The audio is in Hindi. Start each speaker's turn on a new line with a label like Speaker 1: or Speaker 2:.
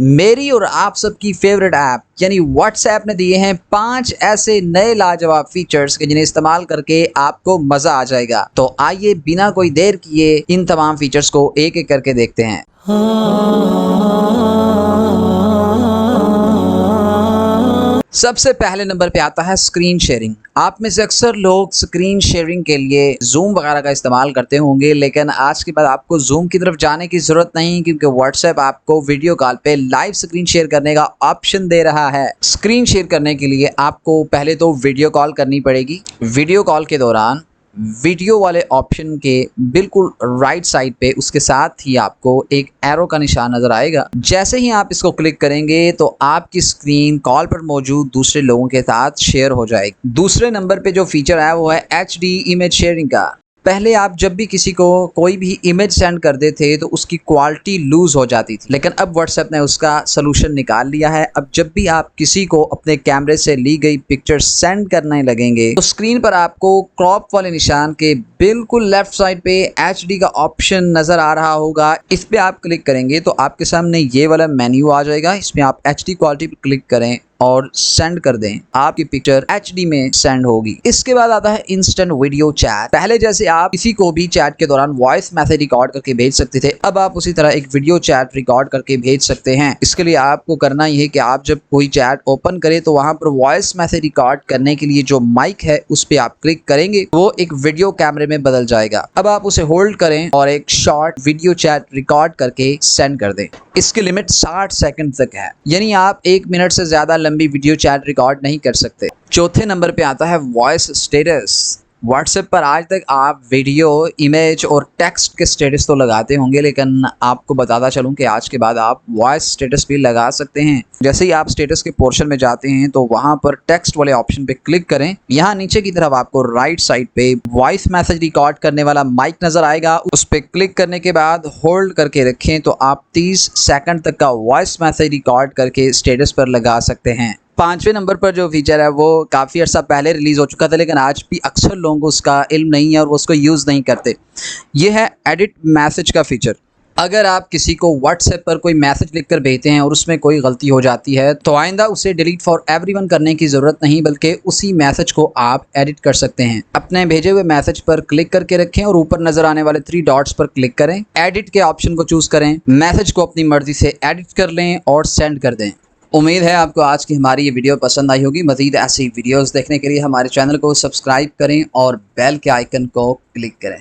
Speaker 1: मेरी और आप सबकी फेवरेट ऐप यानी व्हाट्सएप ने दिए हैं 5 ऐसे नए लाजवाब फीचर्स के जिन्हें इस्तेमाल करके आपको मजा आ जाएगा। तो आइए बिना कोई देर किए इन तमाम फीचर्स को एक एक करके देखते हैं। सबसे पहले नंबर पे आता है स्क्रीन शेयरिंग। आप में से अक्सर लोग स्क्रीन शेयरिंग के लिए जूम वगैरह का इस्तेमाल करते होंगे, लेकिन आज के बाद आपको जूम की तरफ जाने की जरूरत नहीं, क्योंकि व्हाट्सएप आपको वीडियो कॉल पे लाइव स्क्रीन शेयर करने का ऑप्शन दे रहा है। स्क्रीन शेयर करने के लिए आपको पहले तो वीडियो कॉल करनी पड़ेगी। वीडियो कॉल के दौरान वीडियो वाले ऑप्शन के बिल्कुल राइट साइड पे उसके साथ ही आपको एक एरो का निशान नजर आएगा। जैसे ही आप इसको क्लिक करेंगे तो आपकी स्क्रीन कॉल पर मौजूद दूसरे लोगों के साथ शेयर हो जाएगी। दूसरे नंबर पे जो फीचर है वो है HD इमेज शेयरिंग का। पहले आप जब भी किसी को कोई भी इमेज सेंड करते थे तो उसकी क्वालिटी लूज हो जाती थी, लेकिन अब व्हाट्सएप ने उसका सलूशन निकाल लिया है। अब जब भी आप किसी को अपने कैमरे से ली गई पिक्चर सेंड करने लगेंगे तो स्क्रीन पर आपको क्रॉप वाले निशान के बिल्कुल लेफ्ट साइड पे HD का ऑप्शन नजर आ रहा होगा। इस पे आप क्लिक करेंगे तो आपके सामने ये वाला मेन्यू आ जाएगा। इसमें आप HD क्वालिटी पे क्लिक करें और सेंड कर दें, आपकी पिक्चर HD में सेंड होगी। इसके बाद आता है इंस्टेंट वीडियो चैट। पहले जैसे आप किसी को भी चैट के दौरान वॉइस मैसेज रिकॉर्ड करके भेज सकते थे, अब आप उसी तरह एक वीडियो चैट रिकॉर्ड करके भेज सकते हैं। इसके लिए आपको करना यह है कि आप जब कोई चैट ओपन करें तो वहां पर वॉइस मैसेज रिकॉर्ड करने के लिए जो माइक है उस पर आप क्लिक करेंगे, वो एक वीडियो कैमरे में बदल जाएगा। अब आप उसे होल्ड करें और एक शॉर्ट वीडियो चैट रिकॉर्ड करके सेंड कर दें। इसकी लिमिट 60 सेकंड तक है, यानी आप 1 मिनट से ज्यादा लंबी वीडियो चैट रिकॉर्ड नहीं कर सकते। चौथे नंबर पे आता है वॉइस स्टेटस। व्हाट्सएप पर आज तक आप वीडियो, इमेज और टेक्स्ट के स्टेटस तो लगाते होंगे, लेकिन आपको बताता चलूं कि आज के बाद आप वॉइस स्टेटस भी लगा सकते हैं। जैसे ही आप स्टेटस के पोर्शन में जाते हैं तो वहां पर टेक्स्ट वाले ऑप्शन पे क्लिक करें। यहाँ नीचे की तरफ आपको राइट साइड पे वॉइस मैसेज रिकॉर्ड करने वाला माइक नजर आएगा। उस पर क्लिक करने के बाद होल्ड करके रखें तो आप 30 सेकंड तक का वॉइस मैसेज रिकॉर्ड करके स्टेटस पर लगा सकते हैं। 5वें नंबर पर जो फीचर है वो काफ़ी अर्सा पहले रिलीज हो चुका था, लेकिन आज भी अक्सर लोगों को उसका इल्म नहीं है और वो उसको यूज़ नहीं करते। ये है एडिट मैसेज का फीचर। अगर आप किसी को व्हाट्सएप पर कोई मैसेज लिखकर भेजते हैं और उसमें कोई गलती हो जाती है तो आइंदा उसे डिलीट फॉर एवरीवन करने की ज़रूरत नहीं, बल्कि उसी मैसेज को आप एडिट कर सकते हैं। अपने भेजे हुए मैसेज पर क्लिक करके रखें और ऊपर नजर आने वाले 3 डॉट्स पर क्लिक करें। एडिट के ऑप्शन को चूज़ करें, मैसेज को अपनी मर्जी से एडिट कर लें और सेंड कर दें। उम्मीद है आपको आज की हमारी ये वीडियो पसंद आई होगी। मज़ीद ऐसी वीडियोस देखने के लिए हमारे चैनल को सब्सक्राइब करें और बेल के आइकन को क्लिक करें।